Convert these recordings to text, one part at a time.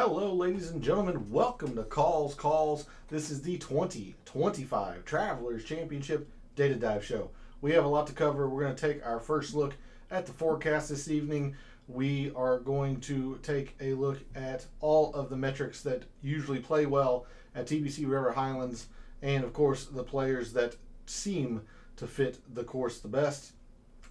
Hello, ladies and gentlemen. Welcome to Calls. This is the 2025 Travelers Championship Data Dive Show. We have a lot to cover. We're going to take our first look at the forecast this evening. We are going to take a look at all of the metrics that usually play well at TBC River Highlands, and of course the players that seem to fit the course the best.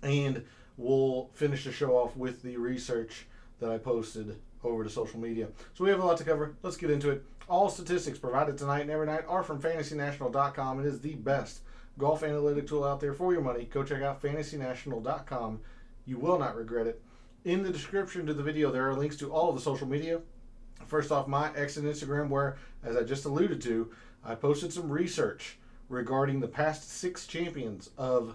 And we'll finish the show off with the research that I posted over to social media. So we have a lot to cover. Let's get into it. All statistics provided tonight and every night are from FantasyNational.com. It is the best golf analytic tool out there for your money. Go check out FantasyNational.com. You will not regret it. In the description to the video, there are links to all of the social media. First off, my X and Instagram, where, as I just alluded to, I posted some research regarding the past 6 champions of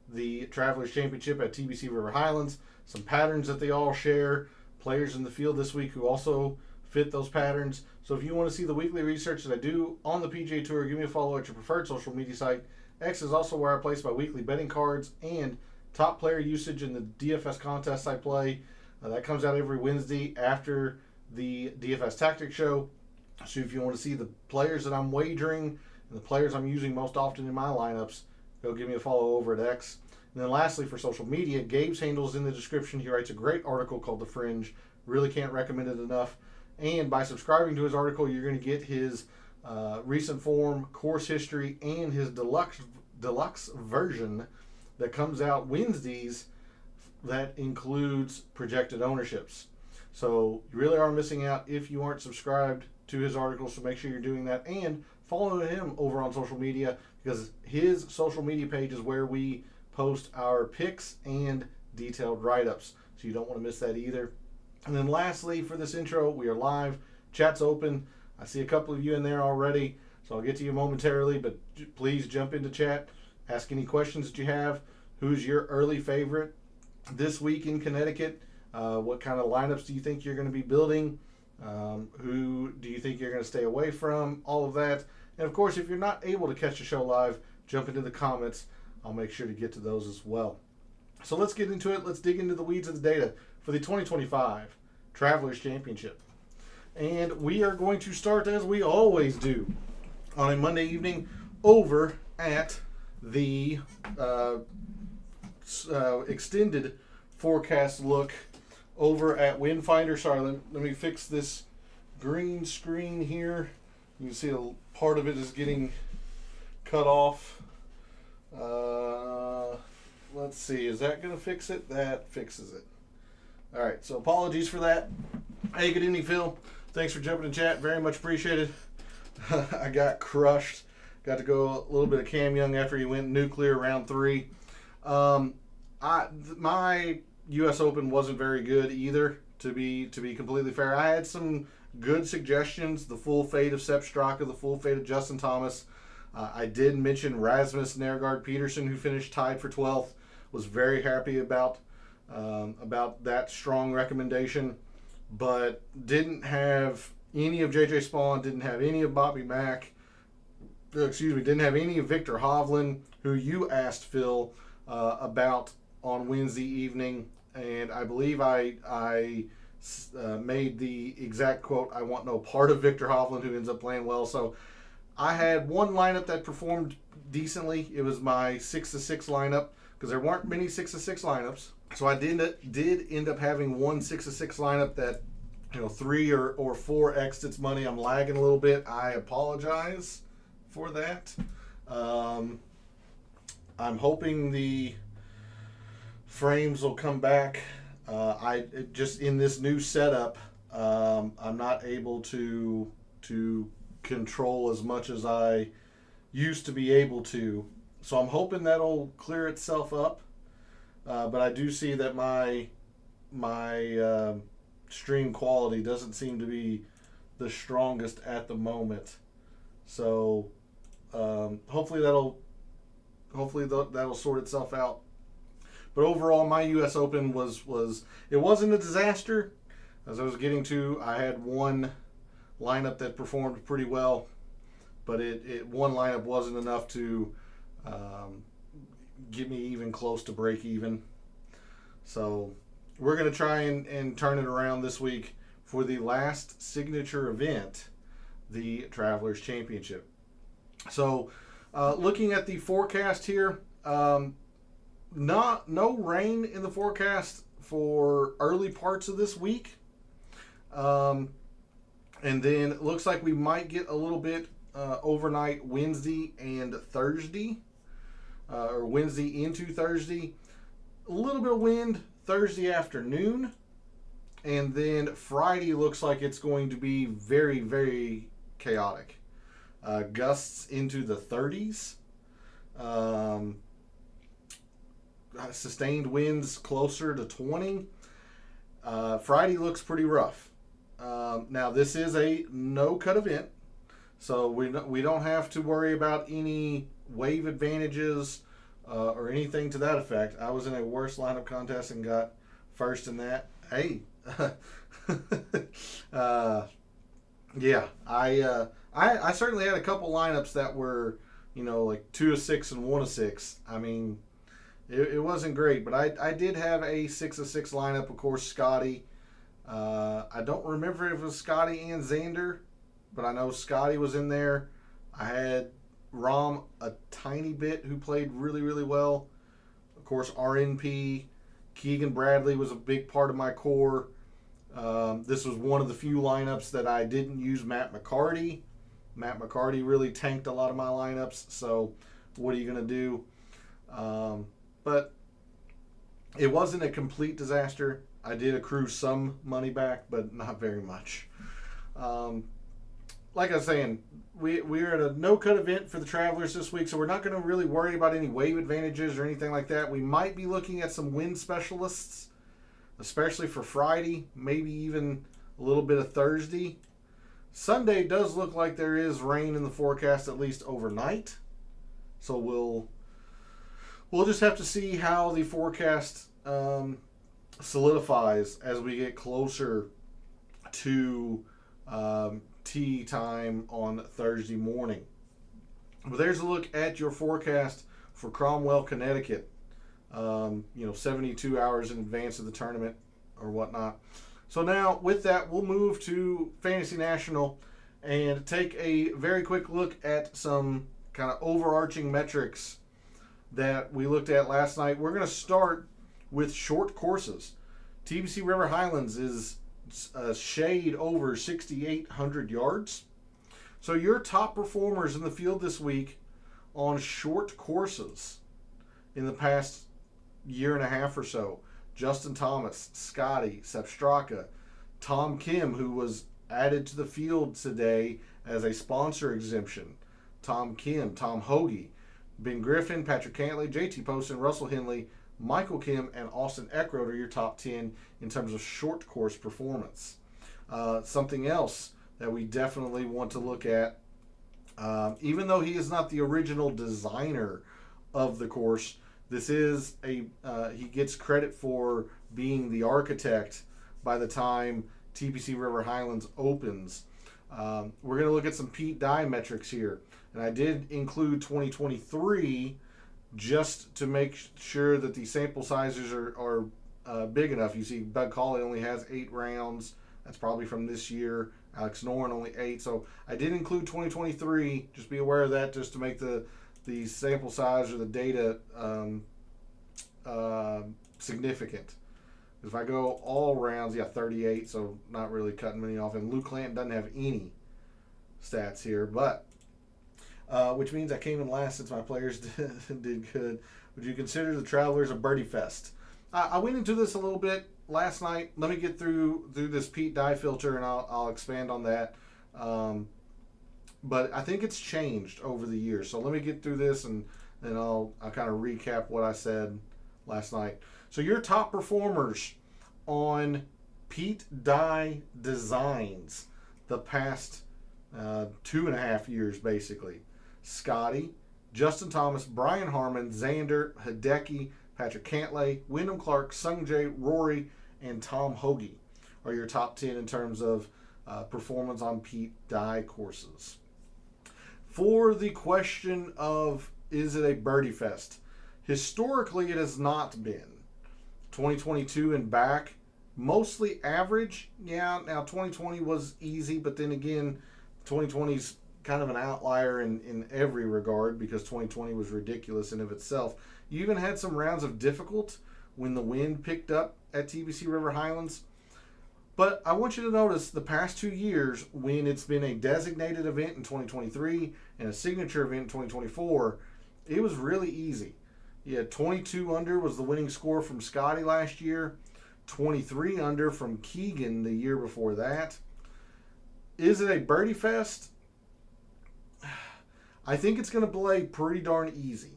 the Travelers Championship at TBC River Highlands, some patterns that they all share, players in the field this week who also fit those patterns. So if you want to see the weekly research that I do on the PGA Tour, give me a follow at your preferred social media site. X is also where I place my weekly betting cards and top player usage in the DFS contests I play. That comes out every Wednesday after the DFS Tactics show. So if you want to see the players that I'm wagering and the players I'm using most often in my lineups, go give me a follow over at X. And then lastly, for social media, Gabe's handle is in the description. He writes a great article called The Fringe. Really can't recommend it enough. And by subscribing to his article, you're going to get his recent form, course history, and his deluxe version that comes out Wednesdays that includes projected ownerships. So you really are missing out if you aren't subscribed to his article, so make sure you're doing that. And follow him over on social media, because his social media page is where we post our picks and detailed write-ups, so you don't want to miss that either. And then lastly, for this intro, we are live. Chat's open. I see a couple of you in there already, so I'll get to you momentarily, but please jump into chat. Ask any questions that you have. Who's your early favorite this week in Connecticut? What kind of lineups do you think you're going to be building? Who do you think you're going to stay away from? All of that. And of course, if you're not able to catch the show live, jump into the comments. I'll make sure to get to those as well. So let's get into it. Let's dig into the weeds of the data for the 2025 Travelers Championship. And we are going to start, as we always do, on a Monday evening over at the extended forecast look over at Windfinder. Sorry, let me fix this green screen here. You can see a part of it is getting cut off. Let's see, is that going to fix it? That fixes it. All right, so apologies for that. Hey, good evening, Phil. Thanks for jumping in chat. Very much appreciated. I got crushed. Got to go a little bit of Cam Young after he went nuclear round 3. My U.S. Open wasn't very good either, to be completely fair. I had some good suggestions. The full fade of Sepp Straka, the full fade of Justin Thomas. I did mention Rasmus Nergaard Peterson, who finished tied for 12th. Was very happy about that strong recommendation, but didn't have any of J.J. Spawn, didn't have any of Bobby Mack. Didn't have any of Victor Hovland, who you asked Phil about on Wednesday evening, and I believe I made the exact quote, "I want no part of Victor Hovland," who ends up playing well. So I had one lineup that performed decently. It was my 6-6 lineup, because there weren't many 6-6 lineups. So I did end up having one 6-6 lineup that, 3 or 4 X'd its money. I'm lagging a little bit. I apologize for that. I'm hoping the frames will come back. Just in this new setup, I'm not able to control as much as I used to be able to. So I'm hoping that'll clear itself up. But I do see that my stream quality doesn't seem to be the strongest at the moment. So hopefully that'll sort itself out. But overall, my U.S. Open it wasn't a disaster. As I was getting to, I had one lineup that performed pretty well, but one lineup wasn't enough to get me even close to break even. So we're going to try and turn it around this week for the last signature event, the Travelers Championship. So, looking at the forecast here, no rain in the forecast for early parts of this week. And then it looks like we might get a little bit overnight Wednesday and Thursday, or Wednesday into Thursday. A little bit of wind Thursday afternoon. And then Friday looks like it's going to be very, very chaotic. Gusts into the 30s. Sustained winds closer to 20. Friday looks pretty rough. Now, this is a no-cut event, so we don't have to worry about any wave advantages or anything to that effect. I was in a worse lineup contest and got first in that. Hey, yeah, I certainly had a couple lineups that were, like 2 of 6 and 1 of 6. I mean, it wasn't great, but I did have a 6 of 6 lineup. Of course, Scotty. I don't remember if it was Scotty and Xander, but I know Scotty was in there. I had Rom a tiny bit, who played really, really well. Of course, RNP. Keegan Bradley was a big part of my core. This was one of the few lineups that I didn't use Matt McCarty. Matt McCarty really tanked a lot of my lineups, so what are you going to do? But it wasn't a complete disaster. I did accrue some money back, but not very much. Like I was saying, we're at a no-cut event for the Travelers this week, so we're not going to really worry about any wave advantages or anything like that. We might be looking at some wind specialists, especially for Friday, maybe even a little bit of Thursday. Sunday does look like there is rain in the forecast, at least overnight. So we'll just have to see how the forecast solidifies as we get closer to tee time on Thursday morning. But there's a look at your forecast for Cromwell, Connecticut. 72 hours in advance of the tournament or whatnot. So now with that, we'll move to Fantasy National and take a very quick look at some kind of overarching metrics that we looked at last night. We're going to start with short courses. TBC River Highlands is a shade over 6,800 yards. So your top performers in the field this week on short courses in the past year and a half or so: Justin Thomas, Scotty, Sepp Straka, Tom Kim, who was added to the field today as a sponsor exemption, Tom Kim, Tom Hoagie, Ben Griffin, Patrick Cantley, JT Poston, Russell Henley, Michael Kim, and Austin Eckroat are your top 10 in terms of short course performance. Something else that we definitely want to look at, even though he is not the original designer of the course, this is he gets credit for being the architect by the time TPC River Highlands opens. We're going to look at some Pete Dye metrics here. And I did include 2023 just to make sure that the sample sizes are big enough. You see, Bud Cauley only has 8 rounds. That's probably from this year. Alex Noren only 8. So I did include 2023. Just be aware of that, just to make the sample size or the data significant. If I go all rounds, 38, so not really cutting many off. And Luke Clanton doesn't have any stats here, but which means I came in last since my players did good. Would you consider the Travelers a birdie fest? I went into this a little bit last night. Let me get through this Pete Dye filter, and I'll expand on that. But I think it's changed over the years. So let me get through this, and then I'll kind of recap what I said last night. So your top performers on Pete Dye designs the past 2.5 years, basically: Scotty, Justin Thomas, Brian Harmon, Xander, Hideki, Patrick Cantlay, Wyndham Clark, Sungjae, Rory, and Tom Hoagie are your top 10 in terms of performance on Pete Dye courses. For the question of, is it a birdie fest? Historically, it has not been. 2022 and back, mostly average. Yeah, now 2020 was easy, but then again, 2020 is kind of an outlier in every regard because 2020 was ridiculous in of itself. You even had some rounds of difficult when the wind picked up at TPC River Highlands. But I want you to notice the past 2 years when it's been a designated event in 2023 and a signature event in 2024, it was really easy. Yeah, 22 under was the winning score from Scotty last year. 23 under from Keegan the year before that. Is it a birdie fest? I think it's going to play pretty darn easy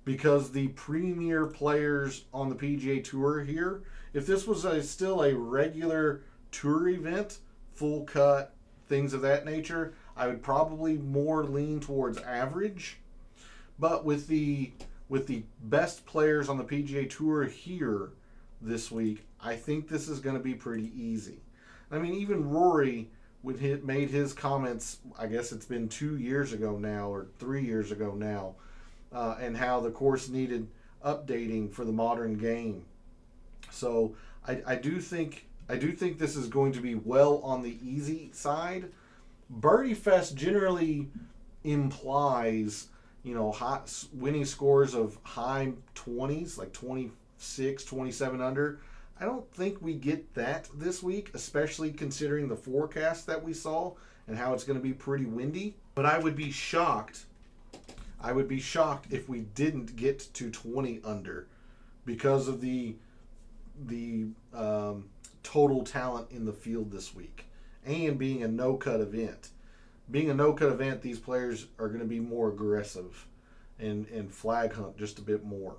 because the premier players on the PGA Tour here, if this was still a regular tour event, full cut, things of that nature, I would probably more lean towards average. But with the best players on the PGA Tour here this week, I think this is going to be pretty easy. I mean, even Rory made his comments, I guess it's been 2 years ago now or 3 years ago now, and how the course needed updating for the modern game. So I do think this is going to be well on the easy side. Birdie Fest generally implies, winning scores of high 20s, like 26, 27 under. I don't think we get that this week, especially considering the forecast that we saw and how it's going to be pretty windy. But I would be shocked if we didn't get to 20 under because of the total talent in the field this week and being a no-cut event. Being a no-cut event, these players are going to be more aggressive and flag hunt just a bit more.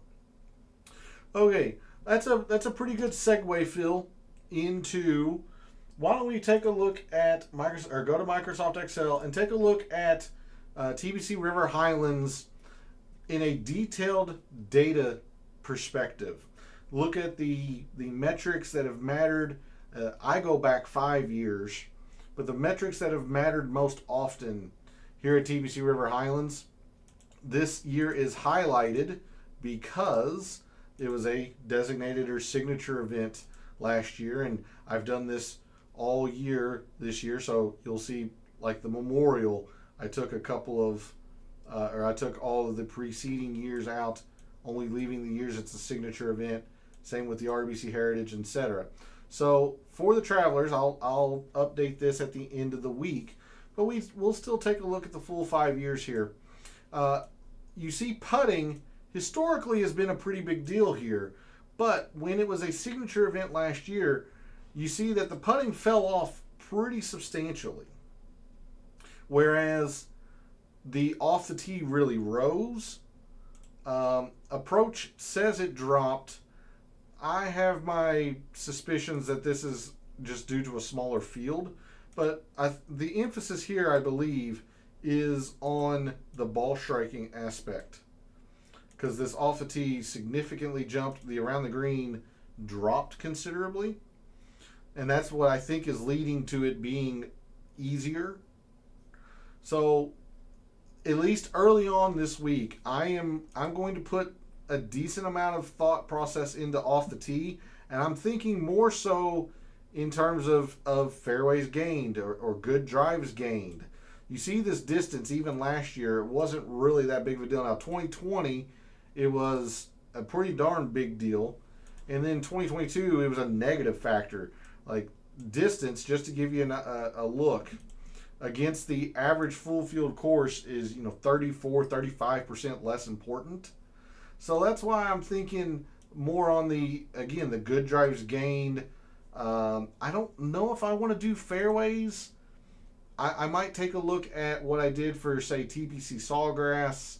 Okay, that's a pretty good segue, Phil, into why don't we take a look at Microsoft, or go to Microsoft Excel and take a look at TPC River Highlands in a detailed data perspective. Look at the metrics that have mattered. I go back 5 years, but the metrics that have mattered most often here at TPC River Highlands this year is highlighted because it was a designated or signature event last year, and I've done this all year this year. So you'll see, like the Memorial, I took a couple of, I took all of the preceding years out, only leaving the years it's a signature event. Same with the RBC Heritage, etc. So for the Travelers, I'll update this at the end of the week, but we'll still take a look at the full 5 years here. You see, putting historically has been a pretty big deal here, but when it was a signature event last year, you see that the putting fell off pretty substantially, whereas the off the tee really rose. Approach says it dropped. I have my suspicions that this is just due to a smaller field, but the emphasis here, I believe, is on the ball striking aspect, because this off the tee significantly jumped. The around the green dropped considerably, and that's what I think is leading to it being easier. So at least early on this week, I'm going to put a decent amount of thought process into off the tee, and I'm thinking more so in terms of fairways gained or good drives gained. You see this distance, even last year, it wasn't really that big of a deal. Now 2020, it was a pretty darn big deal, and then 2022, it was a negative factor. Like distance, just to give you a look, against the average full field course is 34-35% less important. So that's why I'm thinking more on the good drives gained. I don't know if I want to do fairways. I might take a look at what I did for, say, TPC Sawgrass,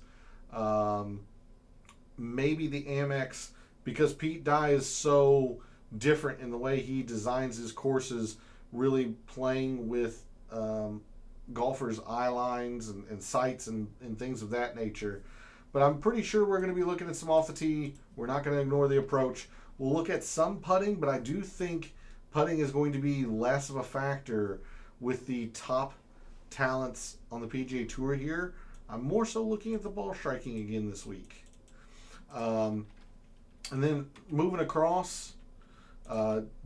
maybe the Amex, because Pete Dye is so different in the way he designs his courses, really playing with golfers' eye lines and sights and things of that nature. But I'm pretty sure we're going to be looking at some off the tee. We're not going to ignore the approach. We'll look at some putting, but I do think putting is going to be less of a factor with the top talents on the PGA Tour here. I'm more so looking at the ball striking again this week. And then moving across,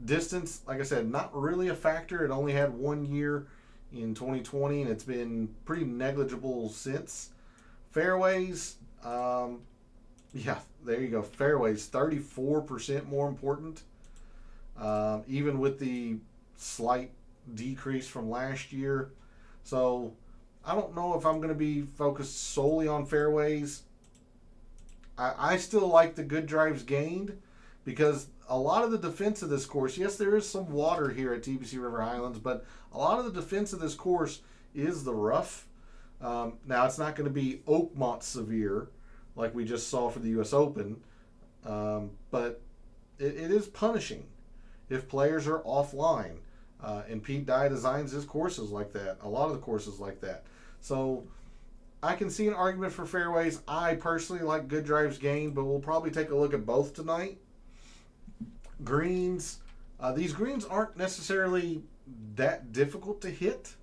Distance, like I said, not really a factor. It only had 1 year in 2020, and it's been pretty negligible since. Fairways, yeah, there you go. Fairways, 34% more important. Even with the slight decrease from last year. So I don't know if I'm going to be focused solely on fairways. I still like the good drives gained because a lot of the defense of this course, yes, there is some water here at TPC River Highlands, but a lot of the defense of this course is the rough. Now, it's not going to be Oakmont severe like we just saw for the U.S. Open, but it is punishing if players are offline. And Pete Dye designs his courses like that, a lot of the courses like that. So I can see an argument for fairways. I personally like good drives gained, but we'll probably take a look at both tonight. Greens. These greens aren't necessarily that difficult to hit.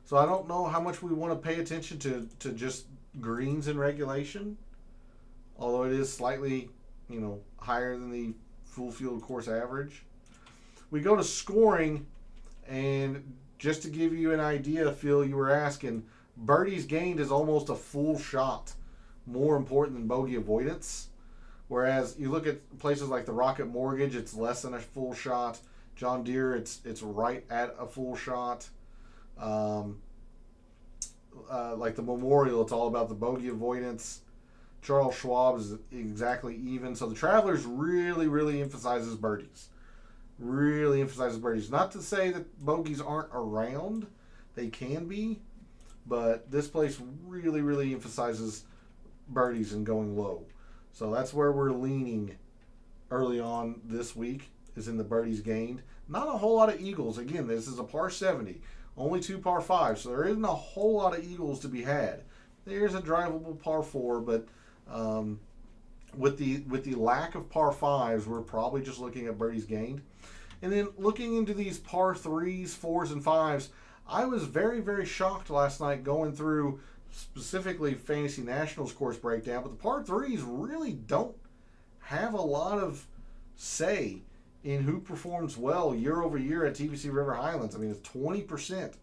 So I don't know how much we want to pay attention to just greens in regulation. Although it is slightly, higher than the full field course average. We go to scoring, and just to give you an idea, Phil, you were asking, birdies gained is almost a full shot more important than bogey avoidance. Whereas you look at places like the Rocket Mortgage, it's less than a full shot. John Deere, it's right at a full shot. Like the Memorial, it's all about the bogey avoidance. Charles Schwab is exactly even. So the Travelers really, really emphasizes birdies. Really emphasizes birdies. Not to say that bogeys aren't around. They can be. But this place really, really emphasizes birdies and going low. So that's where we're leaning early on this week, is in the birdies gained. Not a whole lot of eagles. Again, this is a par 70. Only 2 par 5s. So there isn't a whole lot of eagles to be had. There's a drivable par 4, but with the lack of par 5s, we're probably just looking at birdies gained. And then looking into these par 3s, 4s, and 5s, I was very, very shocked last night going through specifically Fantasy Nationals course breakdown, but the par 3s really don't have a lot of say in who performs well year over year at TPC River Highlands. I mean, it's 20%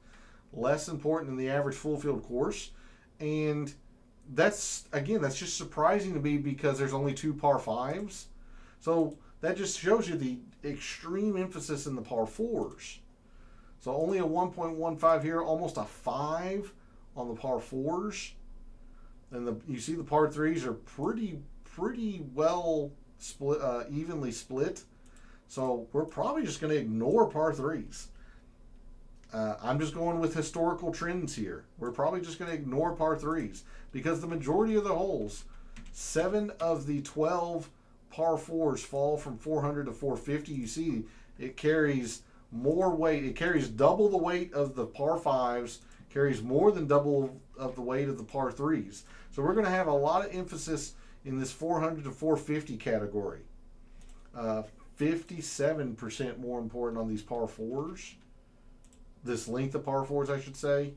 less important than the average full field course. And that's just surprising to me because there's only 2 par 5s. So that just shows you the extreme emphasis in the par 4s. So only a 1.15 here, almost a 5 on the par 4s. And you see the par 3s are pretty well split, evenly split. So we're probably just going to ignore par 3s. I'm just going with historical trends here. We're probably just going to ignore par 3s because the majority of the holes, 7 of the 12 par 4s fall from 400 to 450. You see it carries more weight. It carries double the weight of the par 5s, carries more than double of the weight of the par 3s. So we're going to have a lot of emphasis in this 400 to 450 category. 57% more important on these par 4s. This length of par 4s, I should say.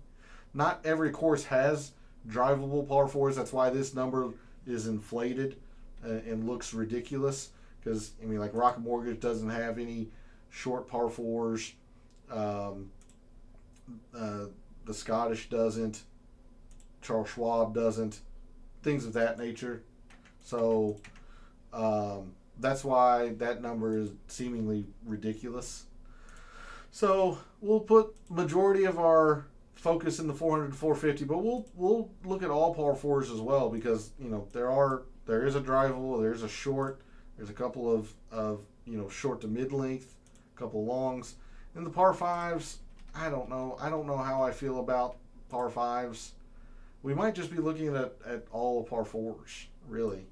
Not every course has drivable par 4s. That's why this number is inflated and looks ridiculous. Because, like Rocket Mortgage doesn't have any short par 4s. The Scottish doesn't. Charles Schwab doesn't. Things of that nature. So that's why that number is seemingly ridiculous. So we'll put majority of our focus in the 400 to 450, but we'll look at all par 4s as well because there is a drivable, there's a short, there's a couple of short to mid length, a couple of longs, and the par 5s. I don't know how I feel about par 5s. We might just be looking at all par 4s, really.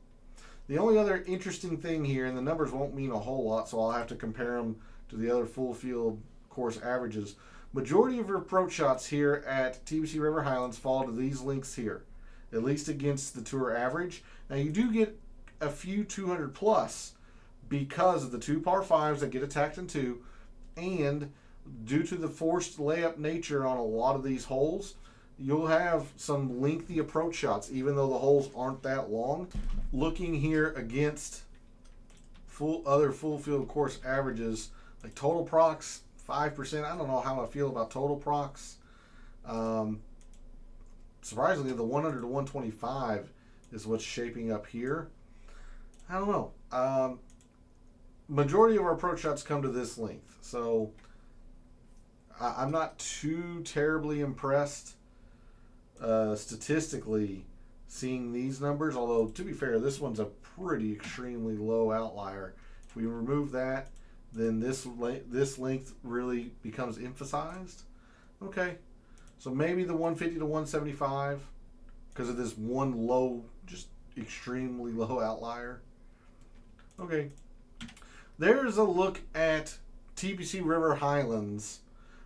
The only other interesting thing here, and the numbers won't mean a whole lot, so I'll have to compare them to the other full field course averages. Majority of your approach shots here at TPC River Highlands fall to these links here, at least against the tour average. Now you do get a few 200 plus because of the 2 par 5s that get attacked in 2, and due to the forced layup nature on a lot of these holes, you'll have some lengthy approach shots even though the holes aren't that long. Looking here against other full field course averages, like total procs 5%. I don't know how I feel about total procs. Surprisingly, the 100 to 125 is what's shaping up here. I don't know. Majority of our approach shots come to this length, so I'm not too terribly impressed statistically seeing these numbers. Although, to be fair, this one's a pretty extremely low outlier. If we remove that, then this length really becomes emphasized. Okay, so maybe the 150 to 175 because of this one low, just extremely low outlier. Okay, there's a look at TPC River Highlands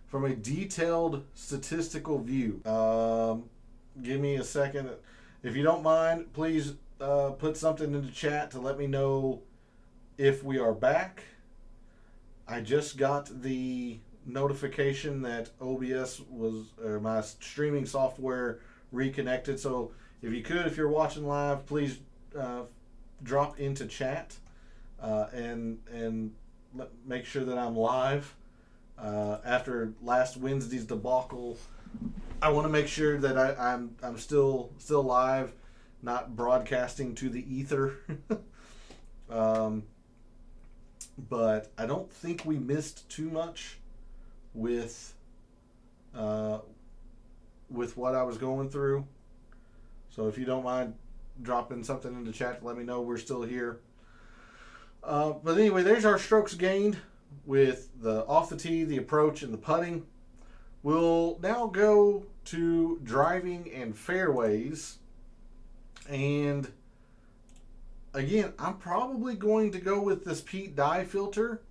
from a detailed statistical view. Give me a second. If you don't mind, please put something into chat to let me know if we are back. I just got the notification that OBS was, or my streaming software reconnected. So if you're watching live, please drop into chat and make sure that I'm live. After last Wednesday's debacle, I want to make sure that I'm still live, not broadcasting to the ether. But I don't think we missed too much with what I was going through. So if you don't mind dropping something into chat to let me know we're still here. But anyway, there's our strokes gained with the off the tee, the approach, and the putting. We'll now go to driving and fairways. And again, I'm probably going to go with this Pete Dye filter.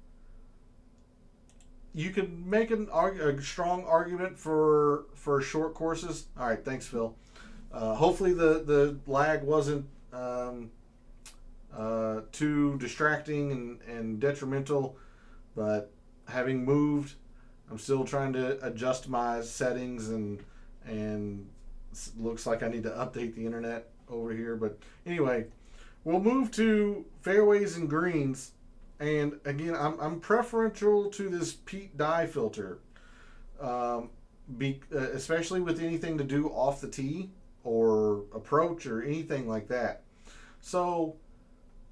You could make a strong argument for short courses. All right, thanks, Phil. Hopefully the lag wasn't too distracting and detrimental, but having moved, I'm still trying to adjust my settings and looks like I need to update the internet over here. But anyway, we'll move to fairways and greens. And again, I'm preferential to this Pete Dye filter, especially with anything to do off the tee or approach or anything like that. So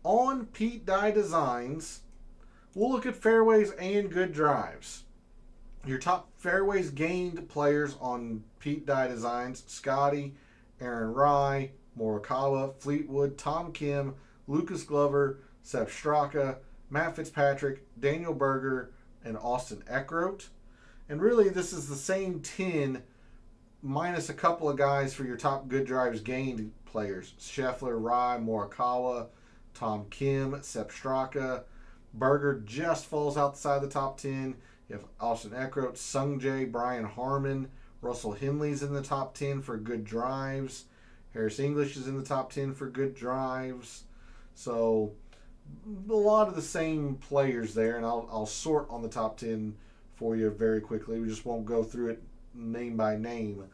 on Pete Dye Designs, we'll look at fairways and good drives. Your top fairways gained players on Pete Dye Designs: Scotty, Aaron Rai, Morikawa, Fleetwood, Tom Kim, Lucas Glover, Sepp Straka, Matt Fitzpatrick, Daniel Berger, and Austin Eckroat. And really, this is the same 10 minus a couple of guys for your top good drives gained players: Scheffler, Rai, Morikawa, Tom Kim, Sepp Straka. Berger just falls outside the top 10. You have Austin Eckroat, Sungjae, Brian Harmon, Russell Henley's in the top 10 for good drives. Harris English is in the top 10 for good drives. So a lot of the same players there, and I'll sort on the top 10 for you very quickly. We just won't go through it name by name.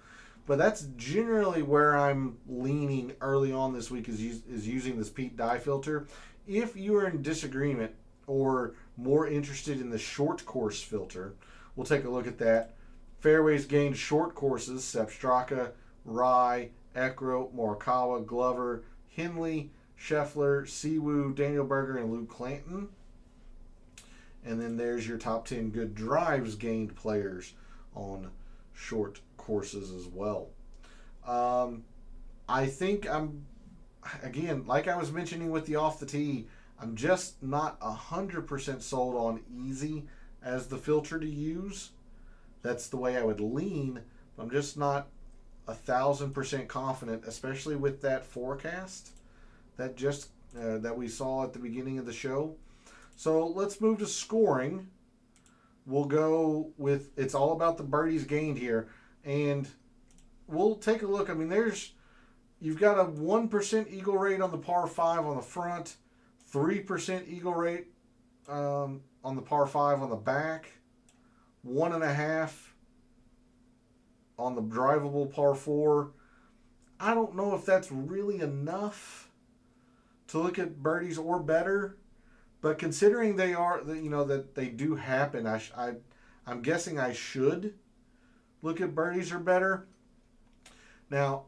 But that's generally where I'm leaning early on this week is using this Pete Dye filter. If you are in disagreement or more interested in the short course filter, we'll take a look at that. Fairways gained short courses: Sepp Straka, Rai, Eckroat, Morikawa, Glover, Henley, Scheffler, Siwoo, Daniel Berger, and Luke Clanton. And then there's your top 10 good drives gained players on short courses as well. I think again, like I was mentioning with the off the tee, I'm just not 100% sold on easy as the filter to use. That's the way I would lean. I'm just not 1,000% confident, especially with that forecast that we saw at the beginning of the show. So let's move to scoring. We'll go with, it's all about the birdies gained here, and we'll take a look. I mean, you've got a 1% eagle rate on the par 5 on the front, 3% eagle rate on the par 5 on the back, 1.5 on the drivable par 4. I don't know if that's really enough to look at birdies or better, But considering they are, that they do happen, I'm guessing I should look at birdies are better. Now,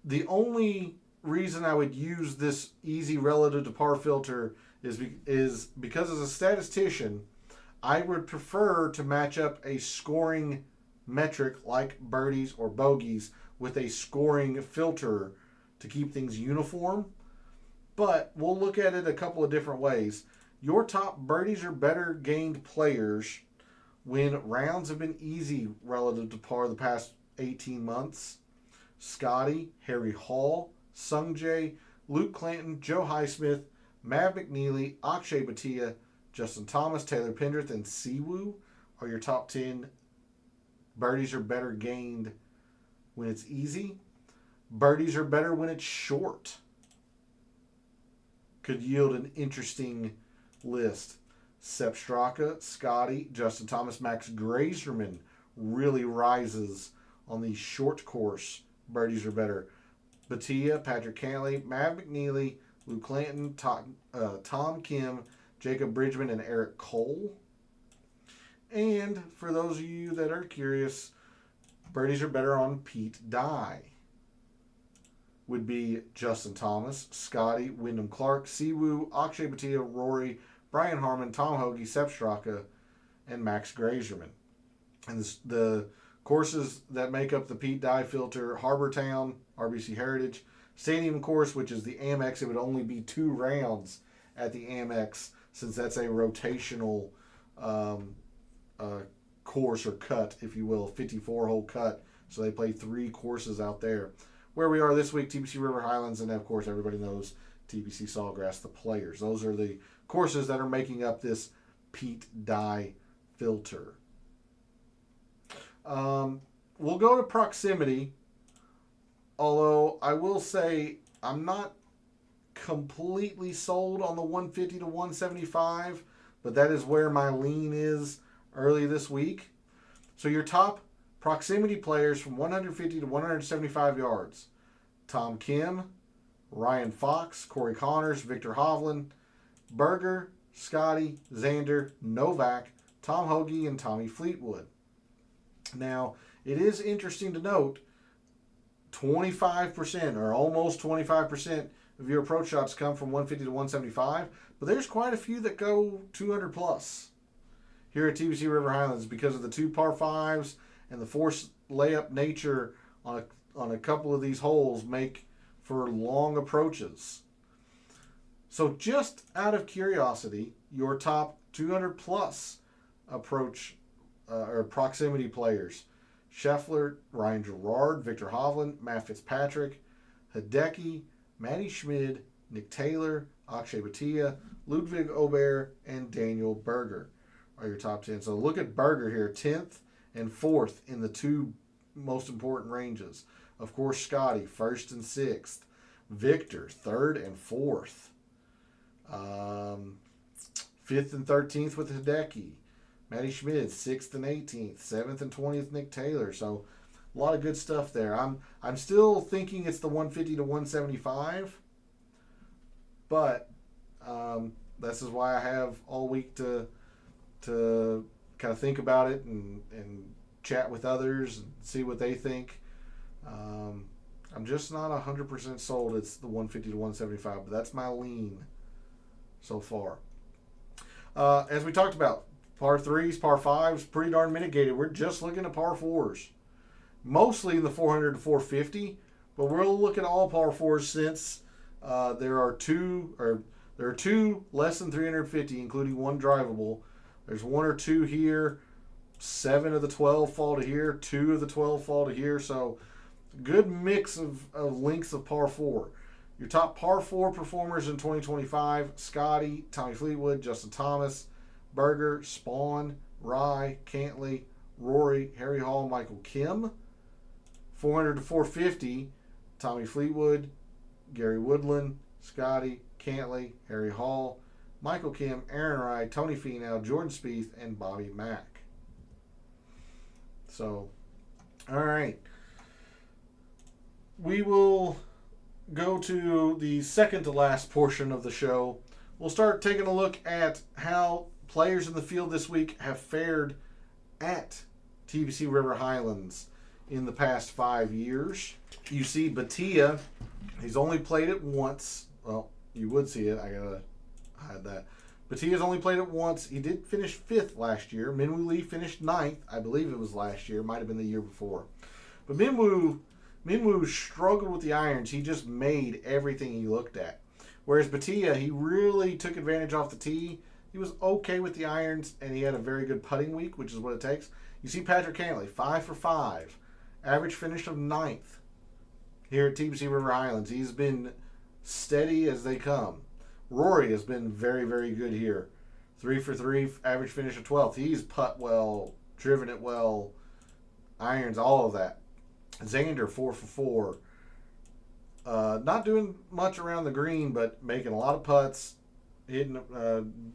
the only reason I would use this easy relative to par filter is because as a statistician, I would prefer to match up a scoring metric like birdies or bogeys with a scoring filter to keep things uniform. But we'll look at it a couple of different ways. Your top birdies or better gained players when rounds have been easy relative to par the past 18 months. Scotty, Harry Hall, Sungjae, Luke Clanton, Joe Highsmith, Mav McNeely, Akshay Bhatia, Justin Thomas, Taylor Pendrith, and Siwoo are your top 10 birdies are better gained when it's easy. Birdies are better when it's short. Could yield an interesting list. Sepp Straka, Scotty, Justin Thomas, Max Grazerman really rises on the short course. Birdies are better. Bhatia, Patrick Cantlay, Mav McNeely, Luke Clanton, Tom Kim, Jacob Bridgman, and Eric Cole. And for those of you that are curious, birdies are better on Pete Dye. Would be Justin Thomas, Scotty, Wyndham Clark, Siwoo, Akshay Bhatia, Rory, Brian Harmon, Tom Hoge, Sepp Straka, and Max Grazerman. And the courses that make up the Pete Dye filter: Harbor Town, RBC Heritage, Stadium Course, which is the Amex. It would only be 2 rounds at the Amex since that's a rotational course or cut, if you will, 54-hole cut. So they play 3 courses out there. Where we are this week, TPC River Highlands, and of course everybody knows TPC Sawgrass, the Players. Those are the courses that are making up this Pete Dye filter. We'll go to proximity, although I will say I'm not completely sold on the 150 to 175, but that is where my lean is early this week. So your top proximity players from 150 to 175 yards: Tom Kim, Ryan Fox, Corey Connors, Victor Hovland, Berger, Scotty, Xander, Novak, Tom Hoge, and Tommy Fleetwood. Now, it is interesting to note 25% or almost 25% of your approach shots come from 150 to 175, but there's quite a few that go 200 plus here at TPC River Highlands because of the 2 par 5s and the forced layup nature on a couple of these holes make for long approaches. So just out of curiosity, your top 200 plus approach or proximity players: Scheffler, Ryan Gerard, Victor Hovland, Matt Fitzpatrick, Hideki, Matty Schmid, Nick Taylor, Akshay Bhatia, Ludwig Aubert, and Daniel Berger are your top 10. So look at Berger here, 10th and 4th in the 2 most important ranges. Of course, Scotty, 1st and 6th. Victor, 3rd and 4th. 5th and 13th with Hideki. Matty Schmid, 6th and 18th. 7th and 20th, Nick Taylor. So a lot of good stuff there. I'm still thinking it's the 150 to 175, but this is why I have all week to kind of think about it and chat with others and see what they think. I'm just not 100% sold it's the 150 to 175, but that's my lean so far. As we talked about, par 3s, par 5s, pretty darn mitigated. We're just looking at par 4s. Mostly in the 400 to 450, but we'll look at all par 4s since there are two less than 350, including 1 drivable. There's 1 or 2 here. 7 of the 12 fall to here. 2 of the 12 fall to here. So good mix of lengths of par 4. Your top par 4 performers in 2025: Scotty, Tommy Fleetwood, Justin Thomas, Berger, Spawn, Rye, Cantlay, Rory, Harry Hall, Michael Kim. 400 to 450, Tommy Fleetwood, Gary Woodland, Scotty, Cantlay, Harry Hall, Michael Kim, Aaron Rye, Tony Finau, Jordan Spieth, and Bobby Mack. So, all right. We will go to the second to last portion of the show, we'll start taking a look at how players in the field this week have fared at TPC River Highlands in the past 5 years. You see Batia, he's only played it once. Well, you would see it. I gotta hide that. Batia's only played it once. He did finish 5th last year. Minwoo Lee finished 9th. I believe it was last year. Might have been the year before. But Minwoo struggled with the irons. He just made everything he looked at. Whereas Batia, he really took advantage off the tee. He was okay with the irons, and he had a very good putting week, which is what it takes. You see Patrick Cantley, 5 for 5. Average finish of 9th here at TPC River Highlands. He's been steady as they come. Rory has been very, very good here. 3 for 3, average finish of 12th. He's putt well, driven it well, irons, all of that. Xander, 4 for 4. Not doing much around the green, but making a lot of putts. Hitting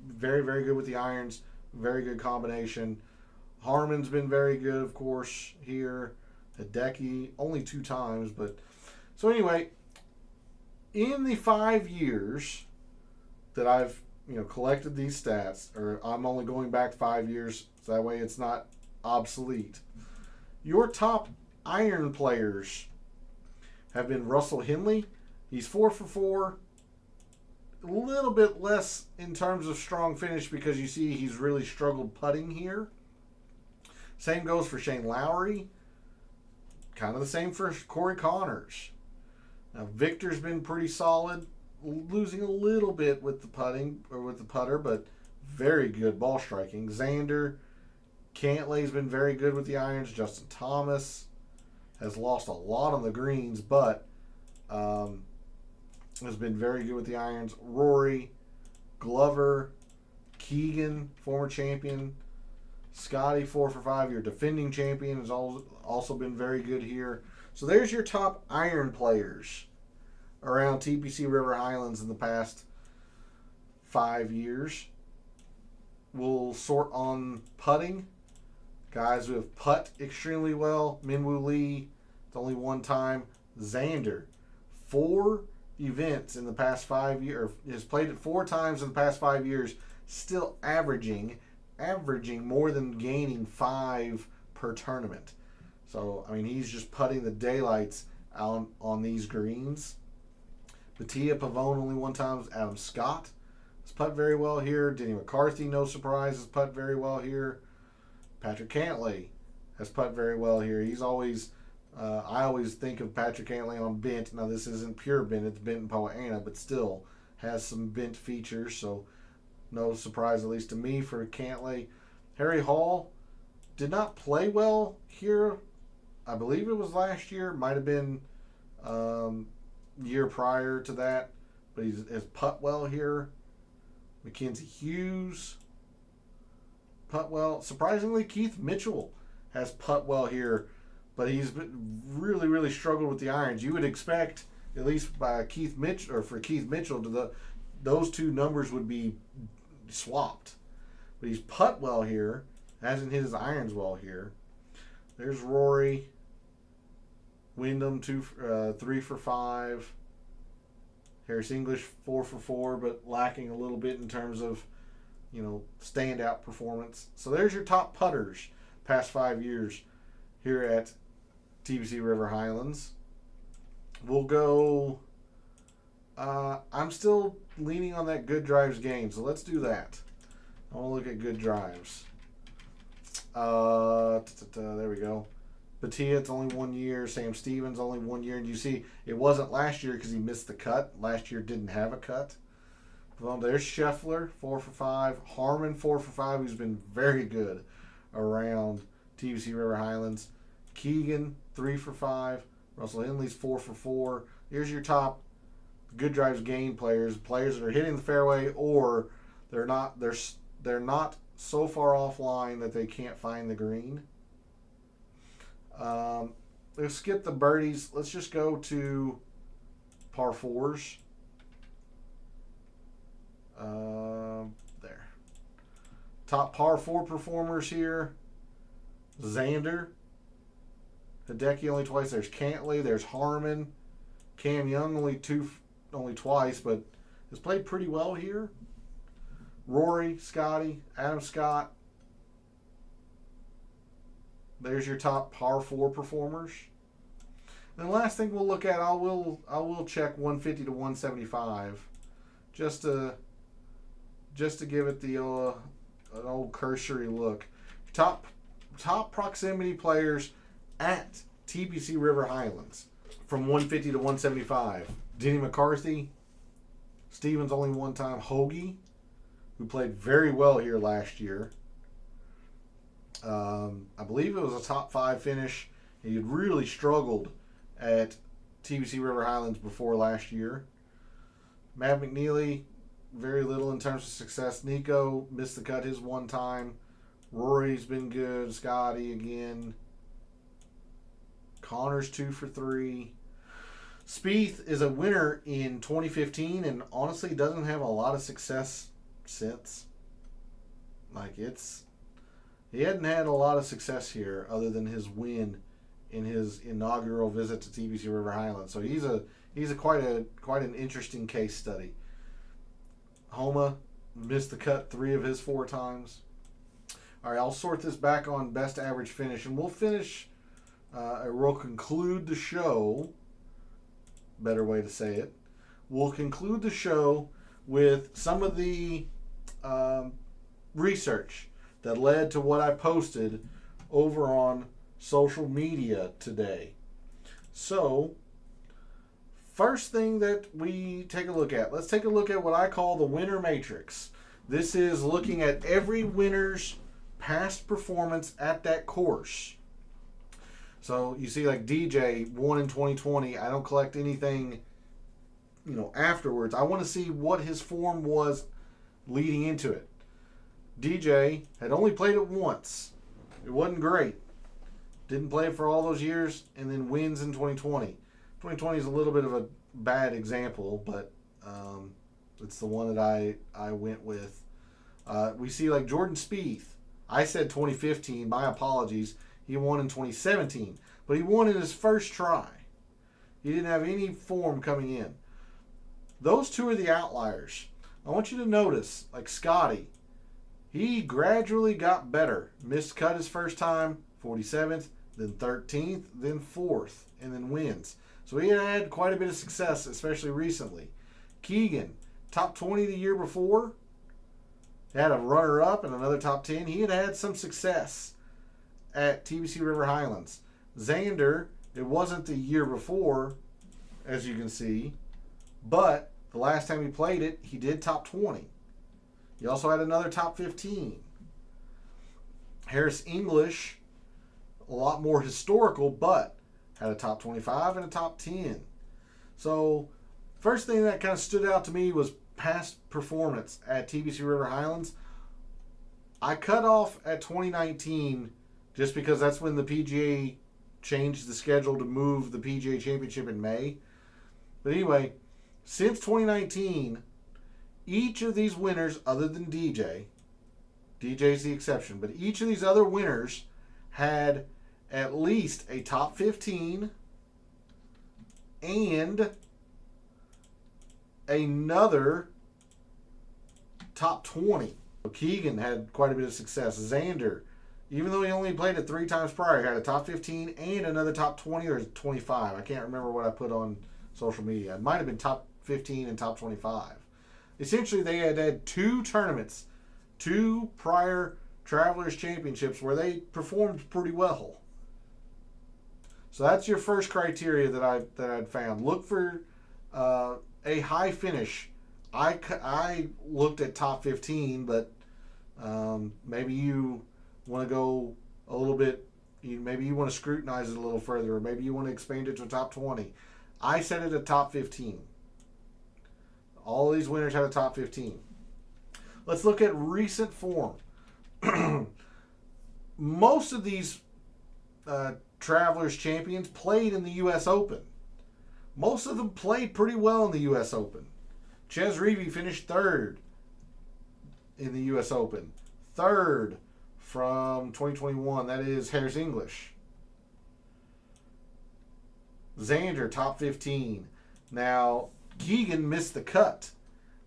very, very good with the irons. Very good combination. Harmon's been very good, of course, here. Hideki, only 2 times. But so anyway, in the 5 years that I've collected these stats, or I'm only going back 5 years, so that way it's not obsolete. Your top iron players have been Russell Henley. He's 4 for 4. A little bit less in terms of strong finish because you see he's really struggled putting here. Same goes for Shane Lowry. Kind of the same for Corey Connors. Now Victor's been pretty solid, losing a little bit with the putting or with the putter, but very good ball striking. Xander, Cantley's been very good with the irons. Justin Thomas has lost a lot on the greens, but has been very good with the irons. Rory, Glover, Keegan, former champion. Scotty, 4 for 5, your defending champion, has also been very good here. So there's your top iron players around TPC River Highlands in the past 5 years. We'll sort on putting. Guys who have putt extremely well. Minwoo Lee, it's only 1 time. Xander, 4 events in the past 5 years, has played it 4 times in the past 5 years, still averaging more than gaining 5 per tournament. So, I mean, he's just putting the daylights out on these greens. Batia Pavone only 1 time. Adam Scott has putt very well here. Denny McCarthy, no surprise, has putt very well here. Patrick Cantley has putt very well here. He's always, I always think of Patrick Cantley on bent. Now, this isn't pure bent, it's bent in Poa-annua, but still has some bent features, so no surprise, at least to me, for Cantley. Harry Hall did not play well here. I believe it was last year. Might have been year prior to that. But he has putt well here. Mackenzie Hughes, putt well. Surprisingly, Keith Mitchell has putt well here. But he's really, really struggled with the irons. You would expect, at least by Keith Mitchell, or for Keith Mitchell, those 2 numbers would be swapped. But he's putt well here. Hasn't hit his irons well here. There's Rory. Wyndham, 3 for 5. Harris English, 4 for 4, but lacking a little bit in terms of, standout performance. So there's your top putters past 5 years here at TPC River Highlands. We'll go. I'm still leaning on that good drives game, so let's do that. I want to look at good drives. There we go. Batia, it's only 1 year. Sam Stevens, only 1 year. And you see, it wasn't last year because he missed the cut. Last year didn't have a cut. Well, there's Scheffler, 4 for 5. Harmon, 4 for 5, who's been very good around TPC River Highlands. Keegan, 3 for 5. Russell Henley's 4 for 4. Here's your top good drives game players that are hitting the fairway, or they're not so far offline that they can't find the green. Let's skip the birdies. Let's just go to par 4s. There. Top par 4 performers here. Xander. Hideki only twice. There's Cantley. There's Harmon. Cam Young only twice, but has played pretty well here. Rory, Scotty, Adam Scott. There's your top par 4 performers. And the last thing we'll look at, I will check 150 to 175, just to give it the an old cursory look. Top proximity players at TPC River Highlands from 150 to 175. Denny McCarthy, Stevens only one time. Hoagie, who played very well here last year. I believe it was a top 5 finish. He had really struggled at TPC River Highlands before last year. Matt McNeely, very little in terms of success. Nico missed the cut his one time. Rory's been good. Scotty again. Connor's 2 for 3. Spieth is a winner in 2015 and honestly doesn't have a lot of success since. He hadn't had a lot of success here other than his win in his inaugural visit to TPC River Highlands. So he's quite an interesting case study. Homa missed the cut 3 of his 4 times. All right, I'll sort this back on best average finish, and we'll conclude the show. Better way to say it. We'll conclude the show with some of the research that led to what I posted over on social media today. So, first thing that we take a look at, let's take a look at what I call the winner matrix. This is looking at every winner's past performance at that course. So you see, like DJ won in 2020. I don't collect anything, afterwards. I want to see what his form was leading into it. DJ had only played it once. It wasn't great. Didn't play it for all those years, and then wins in 2020. 2020 is a little bit of a bad example, but it's the one that I went with. We see like Jordan Spieth. I said 2015. My apologies. He won in 2017, but he won in his first try. He didn't have any form coming in. Those 2 are the outliers. I want you to notice, like Scotty, he gradually got better. Missed cut his first time, 47th, then 13th, then 4th, and then wins. So he had quite a bit of success, especially recently. Keegan, top 20 the year before, had a runner-up and another top 10. He had some success at TPC River Highlands. Xander, it wasn't the year before, as you can see, but the last time he played it, he did top 20. He also had another top 15. Harris English, a lot more historical, but had a top 25 and a top 10. So, first thing that kind of stood out to me was past performance at TPC River Highlands. I cut off at 2019 just because that's when the PGA changed the schedule to move the PGA Championship in May. But anyway, since 2019, each of these winners, other than DJ's the exception, but each of these other winners had at least a top 15 and another top 20. So Keegan had quite a bit of success. Xander, even though he only played it 3 times prior, had a top 15 and another top 20 or 25. I can't remember what I put on social media. It might have been top 15 and top 25. Essentially, they had 2 tournaments, 2 prior Travelers Championships where they performed pretty well. So that's your first criteria that I'd found. Look for a high finish. I looked at top 15, but maybe you want to go a little bit. Maybe you want to scrutinize it a little further, or maybe you want to expand it to top 20. I set it at top 15. All these winners had a top 15. Let's look at recent form. Most of these Travelers champions played in the U.S. Open. Most of them played pretty well in the U.S. Open. Ches Reavie finished 3rd in the U.S. Open. 3rd from 2021. That is Harris English. Xander, top 15. Now, Keegan missed the cut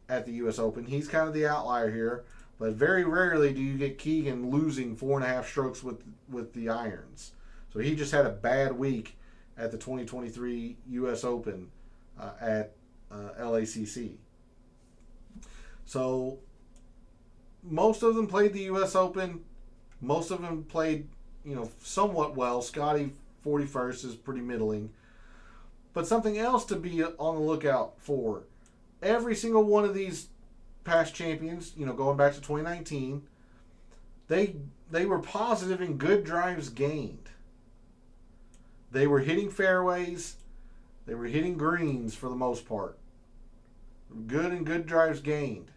at the U.S. Open. He's kind of the outlier here, but very rarely do you get Keegan losing 4.5 strokes with the irons. So he just had a bad week at the 2023 U.S. Open at LACC. So most of them played the U.S. Open. Most of them played, somewhat well. Scotty 41st is pretty middling. But something else to be on the lookout for. Every single one of these past champions, going back to 2019, they were positive in good drives gained. They were hitting fairways. They were hitting greens for the most part. Good and good drives gained.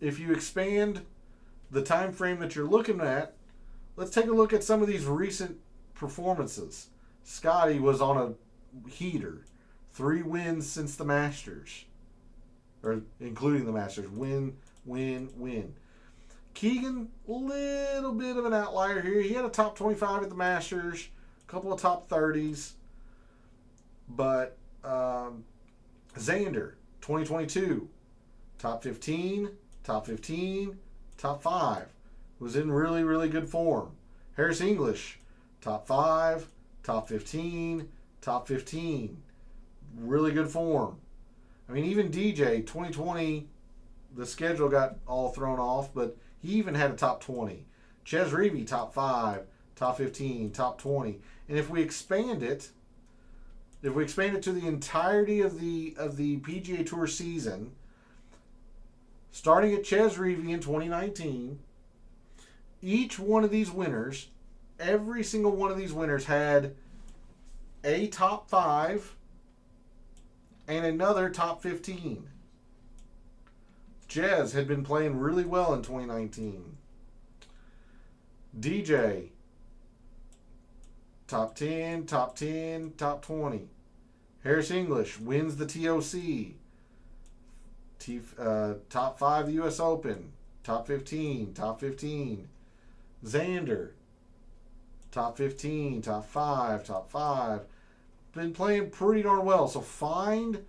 If you expand the time frame that you're looking at, let's take a look at some of these recent performances. Scotty was on a heater. 3 wins since the Masters. Or including the Masters. Win, win, win. Keegan, little bit of an outlier here. He had a top 25 at the Masters. A couple of top 30s. But Xander, 2022. Top 15, top 15, top 5. Was in really, really good form. Harris English, top 5, top 15, top 15. Really good form. I mean, even DJ, 2020, the schedule got all thrown off, but he even had a top 20. Ches Reavie, top 5, top 15, top 20. And if we expand it to the entirety of the PGA Tour season, starting at Ches Reavie in 2019, each one of these winners, every single one of these winners had a top 5 and another top 15. Ches had been playing really well in 2019. DJ, top 10, top 10, top 20. Harris English wins the TOC. Top 5 the U.S. Open. Top 15, top 15. Xander, top 15, top 5, top 5. Been playing pretty darn well. So find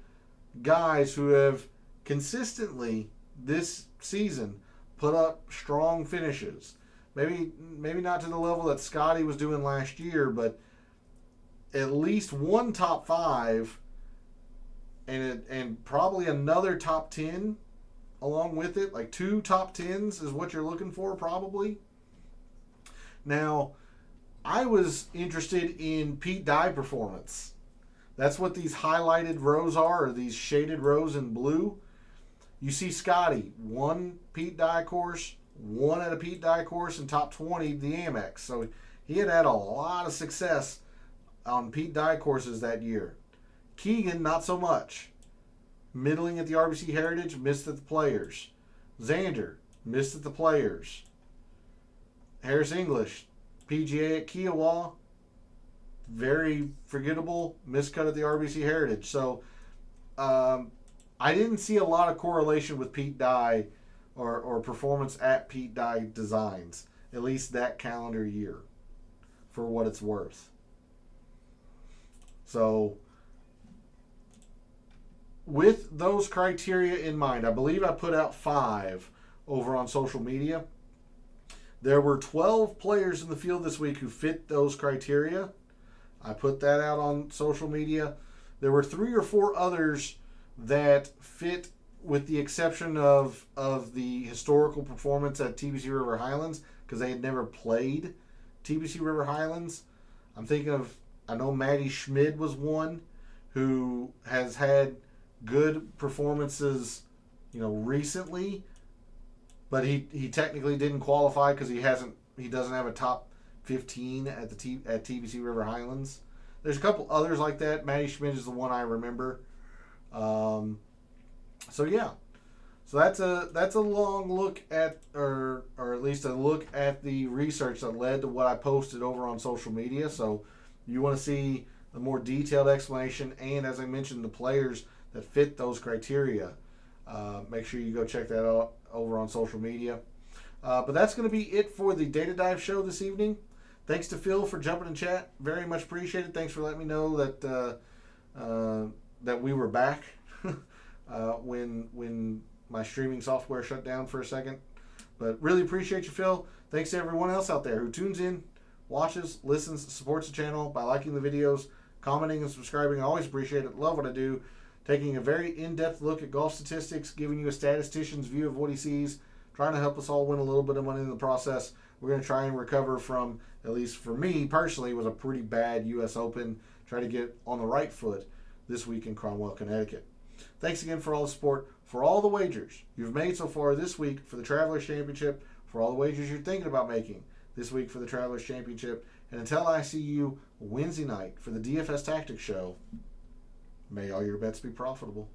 guys who have consistently this season put up strong finishes. Maybe not to the level that Scotty was doing last year, but at least one top 5 and probably another top 10 along with it. Like 2 top 10s is what you're looking for probably. Now, I was interested in Pete Dye performance. That's what these highlighted rows are, or these shaded rows in blue. You see Scotty, 1 Pete Dye course, 1 at a Pete Dye course, and top 20 the Amex. So he had a lot of success on Pete Dye courses that year. Keegan, not so much. Middling at the RBC Heritage, missed at the Players. Xander, missed at the Players. Harris English, PGA at Kiowa, very forgettable, miscut at the RBC Heritage. So I didn't see a lot of correlation with Pete Dye or performance at Pete Dye Designs, at least that calendar year, for what it's worth. So with those criteria in mind, I believe I put out 5 over on social media. There were 12 players in the field this week who fit those criteria. I put that out on social media. There were 3 or 4 others that fit, with the exception of the historical performance at TBC River Highlands, because they had never played TBC River Highlands. I'm thinking of, I know Matty Schmid was one who has had good performances, recently, but he technically didn't qualify because he doesn't have a top 15 at TBC River Highlands. There's a couple others like that. Matty Schmid is the one I remember. So yeah, so that's a long look at, or at least a look at the research that led to what I posted over on social media. So you want to see a more detailed explanation, and as I mentioned, the players that fit those criteria, make sure you go check that out over on social media. But that's going to be it for the Data Dive show this evening. Thanks to Phil for jumping in chat. Very much appreciated. Thanks for letting me know that that we were back when my streaming software shut down for a second. But really appreciate you, Phil. Thanks to everyone else out there who tunes in, watches, listens, supports the channel by liking the videos, commenting, and subscribing. I always appreciate it. Love what I do. Taking a very in-depth look at golf statistics, giving you a statistician's view of what he sees, trying to help us all win a little bit of money in the process. We're going to try and recover from, at least for me personally, was a pretty bad U.S. Open. Try to get on the right foot this week in Cromwell, Connecticut. Thanks again for all the support, for all the wagers you've made so far this week for the Travelers Championship, for all the wagers you're thinking about making this week for the Travelers Championship. And until I see you Wednesday night for the DFS Tactics show, may all your bets be profitable.